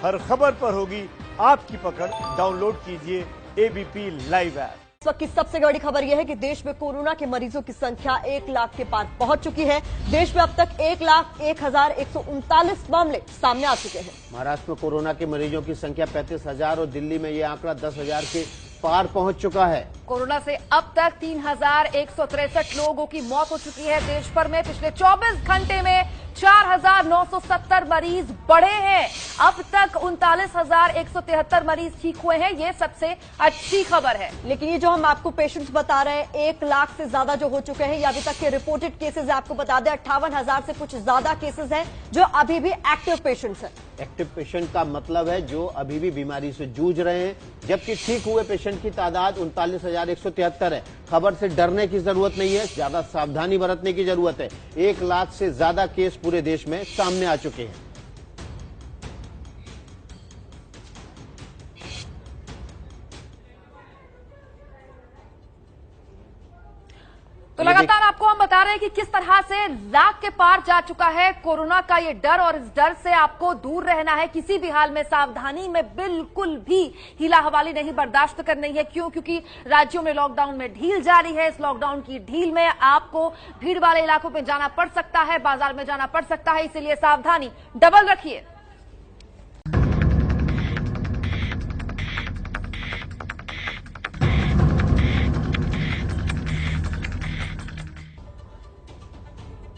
हर खबर पर होगी आपकी पकड़। डाउनलोड कीजिए एबीपी लाइव ऐप। इस वक्त की सबसे बड़ी खबर यह है कि देश में कोरोना के मरीजों की संख्या 1 लाख के पार पहुंच चुकी है। देश में अब तक 1,01,139 मामले सामने आ चुके हैं। महाराष्ट्र में कोरोना के मरीजों की संख्या 35,000 और दिल्ली में ये आंकड़ा 10,000 के पार पहुंच चुका है। कोरोना से अब तक 3,163 लोगों की मौत हो चुकी है। देश भर में पिछले 24 घंटे में 4,970 मरीज बढ़े हैं। अब तक 39,173 मरीज ठीक हुए हैं। ये सबसे अच्छी खबर है। लेकिन ये जो हम आपको पेशेंट्स बता रहे हैं, 1 लाख से ज्यादा जो हो चुके हैं, ये अभी तक के रिपोर्टेड केसेस है। आपको बता दें 58,000 से कुछ ज्यादा केसेस हैं जो अभी भी एक्टिव पेशेंट्स हैं। एक्टिव पेशेंट का मतलब है जो अभी भी बीमारी से जूझ रहे हैं, जबकि ठीक हुए पेशेंट की तादाद 39,173 है। खबर से डरने की जरूरत नहीं है, ज्यादा सावधानी बरतने की जरूरत है। 1 लाख से ज्यादा केस पूरे देश में सामने आ चुके हैं। तो लगातार आपको हम बता रहे हैं कि किस तरह से लाख के पार जा चुका है कोरोना का ये डर, और इस डर से आपको दूर रहना है। किसी भी हाल में सावधानी में बिल्कुल भी हिला हवाली नहीं बर्दाश्त करनी है। क्यों? क्योंकि राज्यों में लॉकडाउन में ढील जारी है। इस लॉकडाउन की ढील में आपको भीड़ वाले इलाकों में जाना पड़ सकता है, बाजार में जाना पड़ सकता है, इसलिए सावधानी डबल रखिए।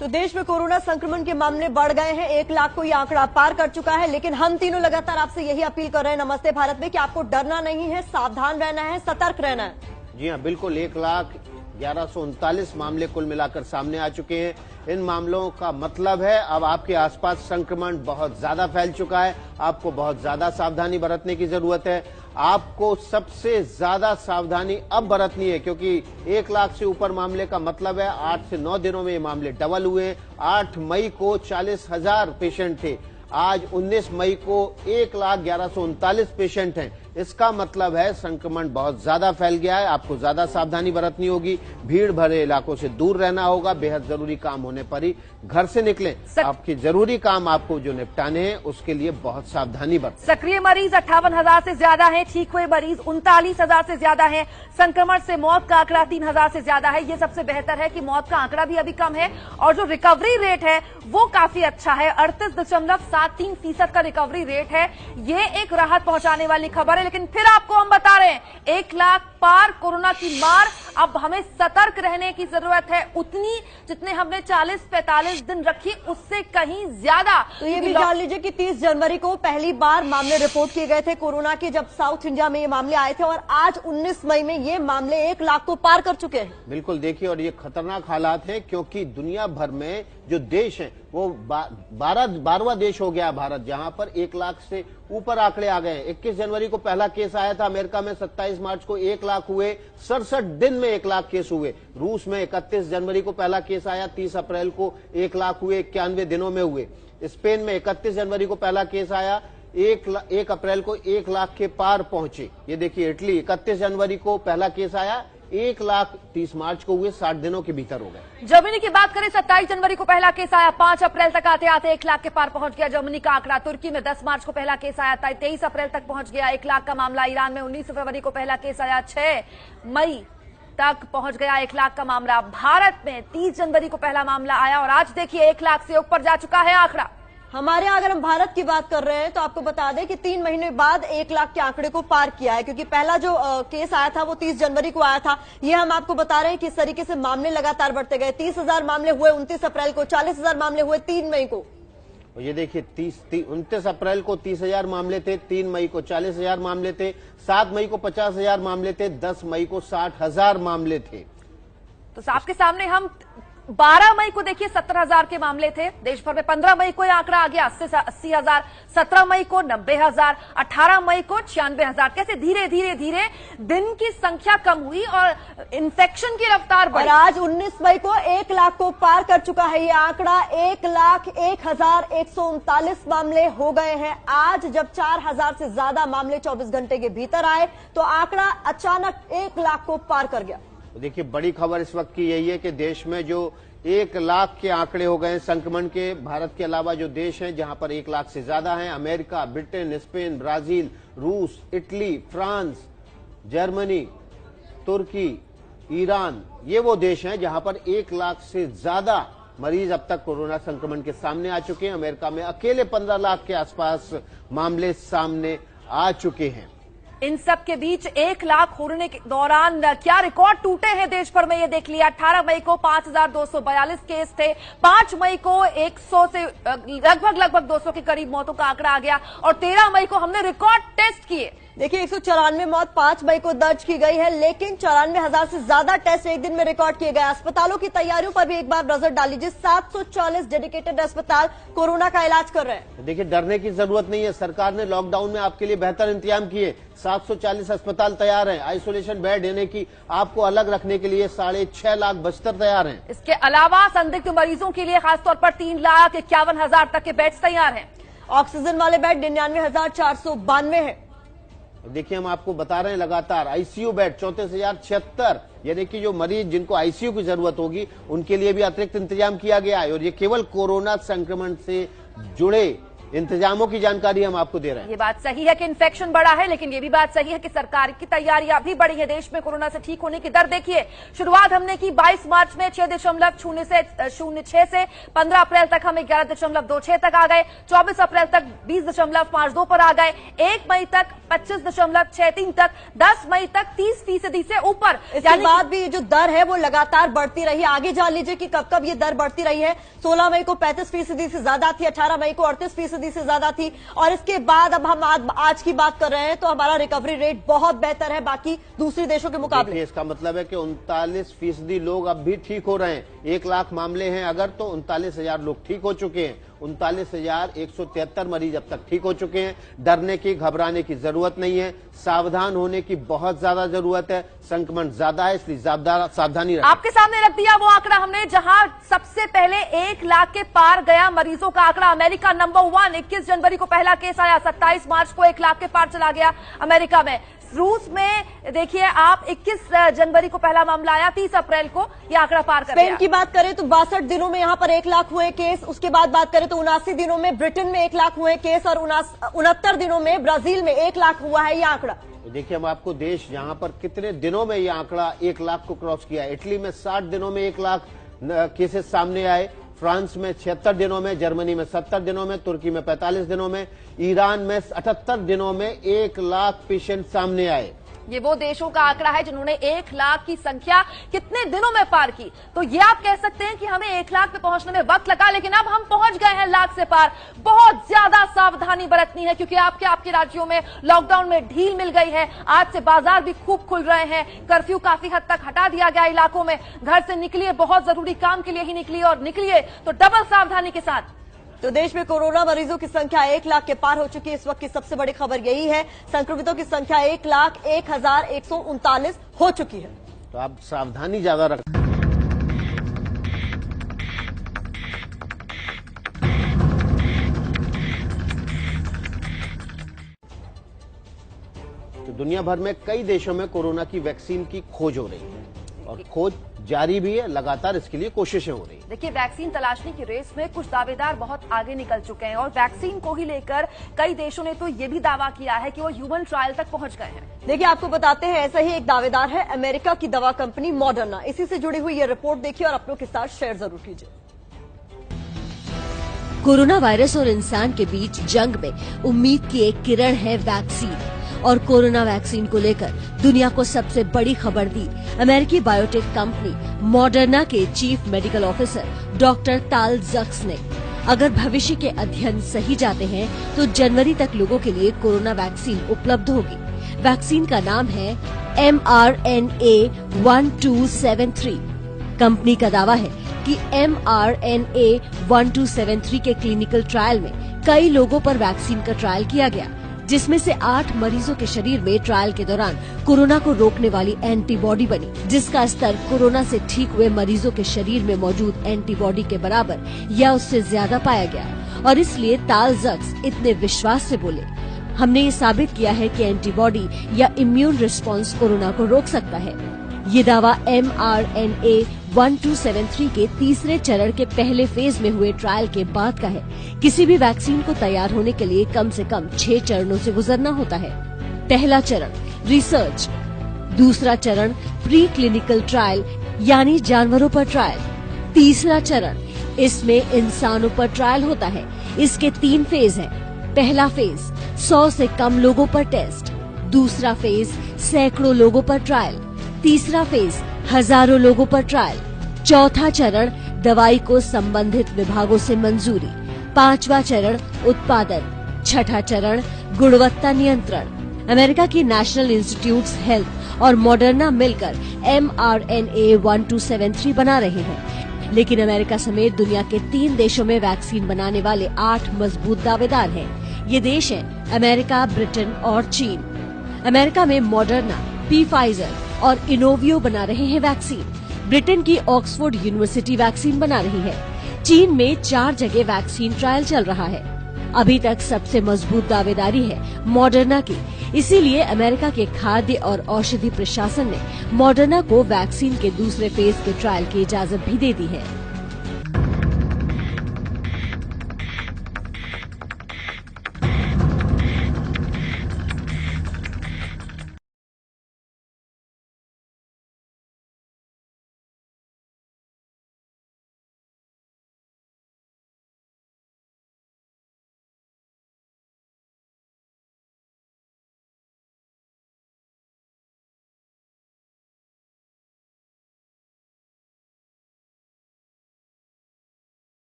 तो देश में कोरोना संक्रमण के मामले बढ़ गए हैं। 1 लाख को यह आंकड़ा पार कर चुका है। लेकिन हम तीनों लगातार आपसे यही अपील कर रहे हैं नमस्ते भारत में कि आपको डरना नहीं है, सावधान रहना है, सतर्क रहना है। जी हाँ, बिल्कुल। 1,11,39 मामले कुल मिलाकर सामने आ चुके हैं। इन मामलों का मतलब है अब आपके आसपास संक्रमण बहुत ज्यादा फैल चुका है। आपको बहुत ज्यादा सावधानी बरतने की जरूरत है। आपको सबसे ज्यादा सावधानी अब बरतनी है, क्योंकि 1 लाख से ऊपर मामले का मतलब है 8 से 9 दिनों में ये मामले डबल हुए हैं। 8 मई को 40,000 पेशेंट थे, आज 19 मई को 1,11,39 पेशेंट हैं। इसका मतलब है संक्रमण बहुत ज्यादा फैल गया है। आपको ज्यादा सावधानी बरतनी होगी, भीड़ भरे इलाकों से दूर रहना होगा। बेहद जरूरी काम होने पर ही घर से निकलें। आपके जरूरी काम आपको जो निपटाने हैं उसके लिए बहुत सावधानी बरतें। सक्रिय मरीज 58,000 से ज्यादा हैं, ठीक हुए मरीज 39,000 से ज्यादा हैं। संक्रमण से मौत का आंकड़ा 3,000 से ज्यादा है। ये सबसे बेहतर है कि मौत का आंकड़ा भी अभी कम है और जो रिकवरी रेट है वो काफी अच्छा है। 38.73% का रिकवरी रेट है। ये एक राहत पहुंचाने वाली खबर है। लेकिन फिर आपको हम बता रहे हैं 1 लाख पार कोरोना की मार। अब हमें सतर्क रहने की जरूरत है, उतनी जितने हमने 40-45 दिन रखी उससे कहीं ज्यादा। तो ये भी जान लीजिए कि 30 जनवरी को पहली बार मामले रिपोर्ट किए गए थे कोरोना के, जब साउथ इंडिया में ये मामले आए थे, और आज 19 मई में ये मामले 1 लाख को पार कर चुके हैं। बिल्कुल, देखिए, और ये खतरनाक हालात हैं क्योंकि दुनिया भर में जो देश हैं वो 12वां देश हो गया भारत, जहां पर 1 लाख से ऊपर आंकड़े आ गए। 21 जनवरी को पहला केस आया था अमेरिका में, 27 मार्च को 1 लाख हुए, 67 दिन में 1 लाख केस हुए। रूस में 31 जनवरी को पहला केस आया, 30 अप्रैल को 1 लाख हुए, 91 दिनों में हुए। स्पेन में 31 जनवरी को पहला केस आया, 1 अप्रैल को 1 लाख के पार पहुंचे। ये देखिए, इटली 31 जनवरी को पहला केस आया, 1 लाख 30 मार्च को हुए, 60 दिनों के भीतर हो गए। जर्मनी की बात करें, 27 जनवरी को पहला केस आया, 5 अप्रैल तक आते आते 1 लाख के पार पहुंच गया जर्मनी का आंकड़ा। तुर्की में 10 मार्च को पहला केस आया था, 23 अप्रैल तक पहुंच गया 1 लाख का मामला। ईरान में 19 फरवरी को पहला केस आया, 6 मई तक पहुंच गया 1 लाख का मामला। भारत में 30 जनवरी को पहला मामला आया और आज देखिए 1 लाख से ऊपर जा चुका है आंकड़ा। हमारे यहाँ अगर हम भारत की बात कर रहे हैं तो आपको बता दें कि 3 महीने बाद 1 लाख के आंकड़े को पार किया है, क्योंकि पहला जो केस आया था वो 30 जनवरी को आया था। ये हम आपको बता रहे हैं कि इस तरीके से मामले लगातार बढ़ते गए। 30,000 मामले हुए 29 अप्रैल को, 40,000 मामले हुए 3 मई को। और ये देखिए, 29 अप्रैल को 30,000 मामले थे, 3 मई को 40,000 मामले थे, 7 मई को 50,000 मामले थे, 10 मई को 60,000 मामले थे। तो आपके सामने हम 12 मई को देखिए 17,000 के मामले थे देश भर में। 15 मई को यह आंकड़ा आ गया 80,000, 17 मई को 90,000, 18 मई को 96,000। कैसे धीरे धीरे धीरे दिन की संख्या कम हुई और इन्फेक्शन की रफ्तार बढ़ी। और आज 19 मई को 1 लाख को पार कर चुका है ये आंकड़ा। 1,01,139 मामले हो गए हैं। आज जब 4,000 से ज्यादा मामले 24 घंटे के भीतर आए तो आंकड़ा अचानक 1 लाख को पार कर गया। देखिए, बड़ी खबर इस वक्त की यही है कि देश में जो 1 लाख के आंकड़े हो गए संक्रमण के, भारत के अलावा जो देश हैं जहां पर 1 लाख से ज्यादा हैं, अमेरिका, ब्रिटेन, स्पेन, ब्राजील, रूस, इटली, फ्रांस, जर्मनी, तुर्की, ईरान, ये वो देश हैं जहां पर 1 लाख से ज्यादा मरीज अब तक कोरोना संक्रमण के सामने आ चुके हैं। अमेरिका में अकेले 15 लाख के आसपास मामले सामने आ चुके हैं। इन सब के बीच 1 लाख होने के दौरान क्या रिकॉर्ड टूटे हैं देश भर में, ये देख लिया। 18 मई को 5,242 केस थे, 5 मई को 100 से लगभग 200 के करीब मौतों का आंकड़ा आ गया, और 13 मई को हमने रिकॉर्ड टेस्ट किए। देखिए 194 मौत 5 मई को दर्ज की गई है, लेकिन 94,000 से ज्यादा टेस्ट एक दिन में रिकॉर्ड किए गए। अस्पतालों की तैयारियों पर भी एक बार नजर डाल लीजिए। 740 डेडिकेटेड अस्पताल कोरोना का इलाज कर रहे हैं। देखिए, डरने की जरूरत नहीं है। सरकार ने लॉकडाउन में आपके लिए बेहतर इंतजाम किए। 740 अस्पताल तैयार हैं। आइसोलेशन बेड देने की आपको अलग रखने के लिए 6.5 लाख बिस्तर तैयार हैं। इसके अलावा संदिग्ध मरीजों के लिए खासतौर पर 3,51,000 तक के बेड्स तैयार हैं। ऑक्सीजन वाले बेड 99,492 है। देखिए, हम आपको बता रहे हैं लगातार आईसीयू बेड 34,076, यानी कि जो मरीज जिनको आईसीयू की जरूरत होगी उनके लिए भी अतिरिक्त इंतजाम किया गया है। और ये केवल कोरोना संक्रमण से जुड़े इंतजामों की जानकारी हम आपको दे रहे हैं। ये बात सही है कि इन्फेक्शन बढ़ा है, लेकिन ये भी बात सही है कि सरकार की तैयारियां भी बढ़ी है। देश में कोरोना से ठीक होने की दर देखिए, शुरुआत हमने की 22 मार्च में 6.06 से 15 अप्रैल तक हम 11.26 तक आ गए, 24 अप्रैल तक 20.52 पर आ गए, 1 मई तक 25.63 तक, 10 मई तक 30% से ऊपर। इसके बाद भी जो दर है वो लगातार बढ़ती रही। आगे जान लीजिए कि कब कब ये दर बढ़ती रही है। 16 मई को 35% से ज्यादा थी, 18 मई को 38% से ज्यादा थी, और इसके बाद अब हम आज की बात कर रहे हैं तो हमारा रिकवरी रेट बहुत बेहतर है बाकी दूसरे देशों के मुकाबले। इसका मतलब है कि 39% लोग अब भी ठीक हो रहे हैं। 1 लाख मामले हैं अगर, तो 39,000 लोग ठीक हो चुके हैं। 39,173 मरीज अब तक ठीक हो चुके हैं। डरने की, घबराने की जरूरत नहीं है। सावधान होने की बहुत ज्यादा जरूरत है। संक्रमण ज्यादा है, इसलिए सावधानी रखें। आपके सामने रख दिया वो आंकड़ा हमने, जहां सबसे पहले 1 लाख के पार गया मरीजों का आंकड़ा। अमेरिका नंबर 1, 21 जनवरी को पहला केस आया, 27 मार्च को 1 लाख के पार चला गया अमेरिका में। रूस में देखिए आप 21 जनवरी को पहला मामला आया, 30 अप्रैल को यह आंकड़ा पार कर गया। स्पेन की बात करें तो 62 दिनों में यहां पर 1 लाख हुए केस। उसके बाद बात करें तो 79 दिनों में ब्रिटेन में 1 लाख हुए केस, और 69 दिनों में ब्राजील में 1 लाख हुआ है यह आंकड़ा। देखिए, हम आपको देश जहां पर कितने दिनों में यह आंकड़ा 1 लाख को क्रॉस किया। इटली में 60 दिनों में 1 लाख केसेस सामने आए, फ्रांस में 76 दिनों में, जर्मनी में 70 दिनों में, तुर्की में 45 दिनों में, ईरान में 78 दिनों में 1 लाख पेशेंट सामने आए। ये वो देशों का आंकड़ा है जिन्होंने 1 लाख की संख्या कितने दिनों में पार की। तो ये आप कह सकते हैं कि हमें 1 लाख पे पहुंचने में वक्त लगा, लेकिन अब हम पहुंच गए हैं लाख से पार। बहुत ज्यादा सावधानी बरतनी है, क्योंकि आपके राज्यों में लॉकडाउन में ढील मिल गई है। आज से बाजार भी खूब खुल रहे हैं, कर्फ्यू काफी हद तक हटा दिया गया इलाकों में। घर से निकलिए, बहुत जरूरी काम के लिए ही निकलिए, और निकलिए तो डबल सावधानी के साथ। तो देश में कोरोना मरीजों की संख्या 1 लाख के पार हो चुकी है। इस वक्त की सबसे बड़ी खबर यही है, संक्रमितों की संख्या 1,01,139 हो चुकी है। तो आप सावधानी ज्यादा रखें। तो दुनिया भर में कई देशों में कोरोना की वैक्सीन की खोज हो रही है, और खोज जारी भी है। लगातार इसके लिए कोशिशें हो रही है। देखिए, वैक्सीन तलाशने की रेस में कुछ दावेदार बहुत आगे निकल चुके हैं, और वैक्सीन को ही लेकर कई देशों ने तो ये भी दावा किया है कि वो ह्यूमन ट्रायल तक पहुंच गए हैं। देखिए, आपको बताते हैं, ऐसा ही एक दावेदार है अमेरिका की दवा कंपनी मॉडर्ना। इसी से जुड़ी हुई ये रिपोर्ट देखिए और अपनों के साथ शेयर जरूर कीजिए। कोरोना वायरस और इंसान के बीच जंग में उम्मीद की एक किरण है वैक्सीन, और कोरोना वैक्सीन को लेकर दुनिया को सबसे बड़ी खबर दी अमेरिकी बायोटेक कंपनी मॉडर्ना के चीफ मेडिकल ऑफिसर डॉक्टर ताल ज़क्स ने। अगर भविष्य के अध्ययन सही जाते हैं तो जनवरी तक लोगों के लिए कोरोना वैक्सीन उपलब्ध होगी। वैक्सीन का नाम है mRNA-1273। कंपनी का दावा है कि mRNA-1273 के क्लिनिकल ट्रायल में कई लोगों पर वैक्सीन का ट्रायल किया गया, जिसमें से 8 मरीजों के शरीर में ट्रायल के दौरान कोरोना को रोकने वाली एंटीबॉडी बनी, जिसका स्तर कोरोना से ठीक हुए मरीजों के शरीर में मौजूद एंटीबॉडी के बराबर या उससे ज्यादा पाया गया। और इसलिए ताल ज़क्स इतने विश्वास से बोले, हमने ये साबित किया है कि एंटीबॉडी या इम्यून रिस्पांस कोरोना को रोक सकता है। ये दावा mRNA-1273 के तीसरे चरण के पहले फेज में हुए ट्रायल के बाद का है। किसी भी वैक्सीन को तैयार होने के लिए कम से कम 6 चरणों से गुजरना होता है। पहला चरण रिसर्च, दूसरा चरण प्री क्लिनिकल ट्रायल यानी जानवरों पर ट्रायल, तीसरा चरण इसमें इंसानों पर ट्रायल होता है। इसके 3 फेज हैं। पहला फेज 100 से कम लोगों पर टेस्ट, दूसरा फेज सैकड़ों लोगों पर ट्रायल, तीसरा फेज हजारों लोगों पर ट्रायल, चौथा चरण दवाई को संबंधित विभागों से मंजूरी, पांचवा चरण उत्पादन, छठा चरण गुणवत्ता नियंत्रण। अमेरिका की नेशनल इंस्टीट्यूट्स हेल्थ और मॉडर्ना मिलकर mRNA-1273 बना रहे हैं, लेकिन अमेरिका समेत दुनिया के 3 देशों में वैक्सीन बनाने वाले 8 मजबूत दावेदार हैं। ये देश हैं अमेरिका, ब्रिटेन और चीन। अमेरिका में मॉडर्ना, फाइजर और इनोवियो बना रहे हैं वैक्सीन। ब्रिटेन की ऑक्सफोर्ड यूनिवर्सिटी वैक्सीन बना रही है। चीन में 4 जगह वैक्सीन ट्रायल चल रहा है। अभी तक सबसे मजबूत दावेदारी है मॉडर्ना की। इसीलिए अमेरिका के खाद्य और औषधि प्रशासन ने मॉडर्ना को वैक्सीन के दूसरे फेज के ट्रायल की इजाजत भी दे दी है।